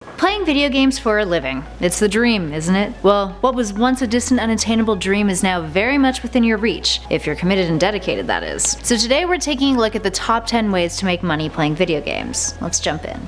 Playing video games for a living. It's the dream, isn't it? Well, what was once a distant, unattainable dream is now very much within your reach, if you're committed and dedicated, that is. So today we're taking a look at the top 10 ways to make money playing video games. Let's jump in.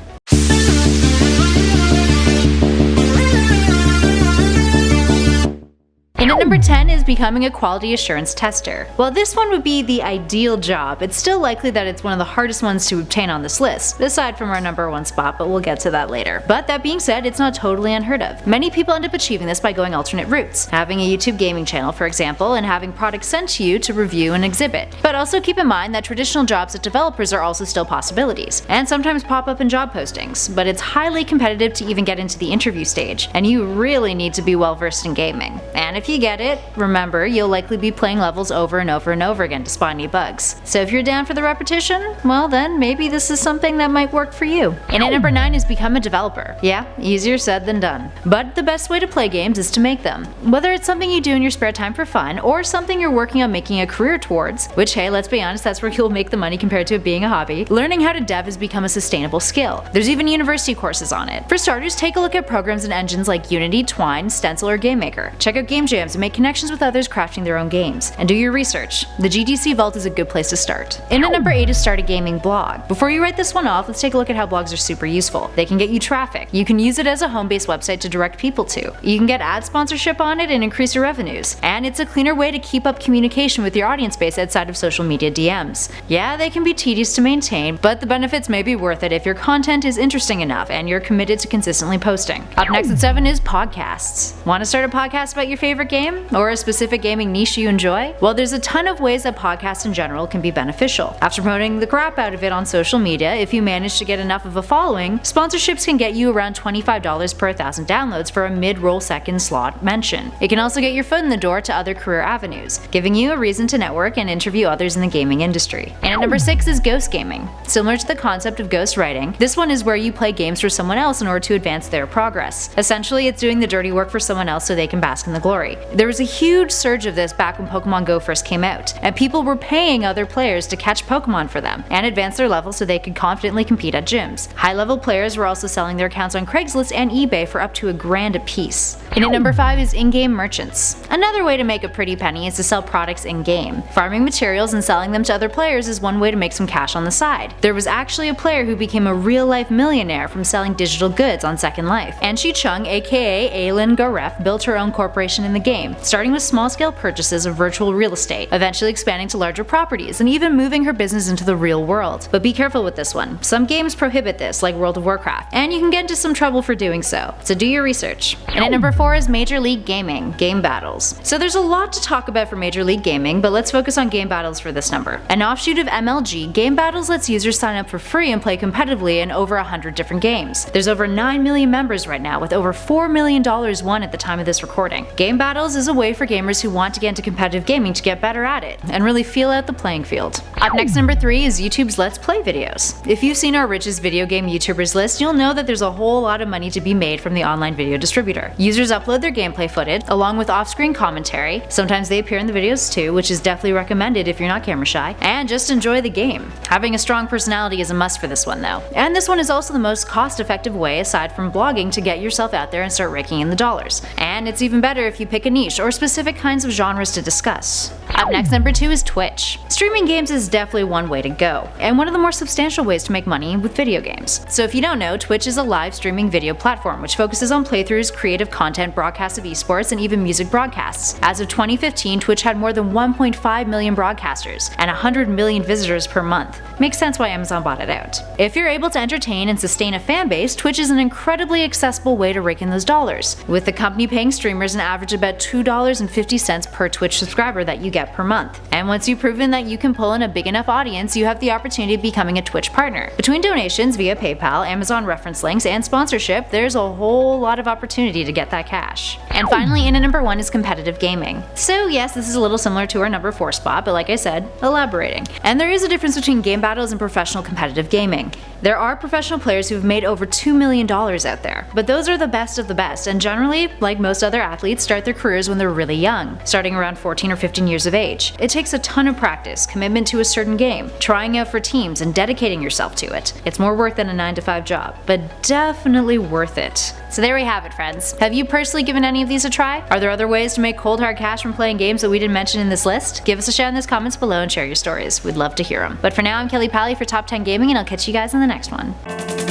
And at number 10 is becoming a quality assurance tester. While this one would be the ideal job, it's still likely that it's one of the hardest ones to obtain on this list, aside from our number 1 spot, but we'll get to that later. But that being said, it's not totally unheard of. Many people end up achieving this by going alternate routes, having a YouTube gaming channel for example, and having products sent to you to review and exhibit. But also keep in mind that traditional jobs as developers are also still possibilities, and sometimes pop up in job postings, but it's highly competitive to even get into the interview stage, and you really need to be well versed in gaming. And if you get it, remember, you'll likely be playing levels over and over and over again to spot any bugs. So if you're down for the repetition, well then maybe this is something that might work for you. And at number 9 is become a developer. Yeah, easier said than done. But the best way to play games is to make them. Whether it's something you do in your spare time for fun, or something you're working on making a career towards, which hey, let's be honest, that's where you'll make the money compared to it being a hobby, learning how to dev has become a sustainable skill. There's even university courses on it. For starters, take a look at programs and engines like Unity, Twine, Stencil, or GameMaker. Check out game jams and make connections with others crafting their own games. And do your research. The GDC Vault is a good place to start. And at number 8 is start a gaming blog. Before you write this one off, let's take a look at how blogs are super useful. They can get you traffic. You can use it as a home-based website to direct people to. You can get ad sponsorship on it and increase your revenues. And it's a cleaner way to keep up communication with your audience base outside of social media DMs. Yeah, they can be tedious to maintain, but the benefits may be worth it if your content is interesting enough and you're committed to consistently posting. Up next at 7 is podcasts. Want to start a podcast about your favorite game? Or a specific gaming niche you enjoy? Well, there's a ton of ways that podcasts in general can be beneficial. After promoting the crap out of it on social media, if you manage to get enough of a following, sponsorships can get you around $25 per 1,000 downloads for a mid-roll second slot mention. It can also get your foot in the door to other career avenues, giving you a reason to network and interview others in the gaming industry. And at number 6 is ghost gaming. Similar to the concept of ghost writing, this one is where you play games for someone else in order to advance their progress. Essentially, it's doing the dirty work for someone else so they can bask in the glory. There was a huge surge of this back when Pokemon Go first came out, and people were paying other players to catch Pokemon for them and advance their level so they could confidently compete at gyms. High-level players were also selling their accounts on Craigslist and eBay for up to $1,000 a piece. And at number 5 is in-game merchants. Another way to make a pretty penny is to sell products in-game. Farming materials and selling them to other players is one way to make some cash on the side. There was actually a player who became a real-life millionaire from selling digital goods on Second Life. And Shi Chung, aka Aylin Garef, built her own corporation in the game, starting with small-scale purchases of virtual real estate, eventually expanding to larger properties, and even moving her business into the real world. But be careful with this one. Some games prohibit this, like World of Warcraft, and you can get into some trouble for doing so. So do your research. And at number 4 is Major League Gaming, game battles. So there's a lot to talk about for Major League Gaming, but let's focus on game battles for this number. An offshoot of MLG, game battles lets users sign up for free and play competitively in over 100 different games. There's over 9 million members right now, with over $4 million won at the time of this recording. Game battles is a way for gamers who want to get into competitive gaming to get better at it, and really feel out the playing field. Up next, number 3 is YouTube's Let's Play videos. If you've seen our richest video game YouTubers list, you'll know that there's a whole lot of money to be made from the online video distributor. Users upload their gameplay footage, along with off-screen commentary. Sometimes they appear in the videos too, which is definitely recommended if you're not camera shy, and just enjoy the game. Having a strong personality is a must for this one though. And this one is also the most cost-effective way, aside from blogging, to get yourself out there and start raking in the dollars. And it's even better if you pick a niche or specific kinds of genres to discuss. Up next, number 2 is Twitch. Streaming games is definitely one way to go, and one of the more substantial ways to make money with video games. So if you don't know, Twitch is a live streaming video platform which focuses on playthroughs, creative content, broadcasts of esports, and even music broadcasts. As of 2015, Twitch had more than 1.5 million broadcasters and 100 million visitors per month. Makes sense why Amazon bought it out. If you're able to entertain and sustain a fan base, Twitch is an incredibly accessible way to rake in those dollars, with the company paying streamers an average about $2.50 per Twitch subscriber that you get per month. And once you've proven that you can pull in a big enough audience, you have the opportunity of becoming a Twitch partner. Between donations via PayPal, Amazon reference links, and sponsorship, there's a whole lot of opportunity to get that cash. And finally, in at number 1 is competitive gaming. So yes, this is a little similar to our number 4 spot, but like I said, elaborating. And there is a difference between game battles and professional competitive gaming. There are professional players who have made over $2 million out there, but those are the best of the best, and generally, like most other athletes, start their careers when they're really young, starting around 14 or 15 years of age. It takes a ton of practice, commitment to a certain game, trying out for teams, and dedicating yourself to it. It's more work than a 9-to-5 job, but definitely worth it. So there we have it, friends. Have you personally given any of these a try? Are there other ways to make cold hard cash from playing games that we didn't mention in this list? Give us a shout in the comments below and share your stories. We'd love to hear them. But for now, I'm Kelly Pally for Top 10 Gaming, and I'll catch you guys in the next one.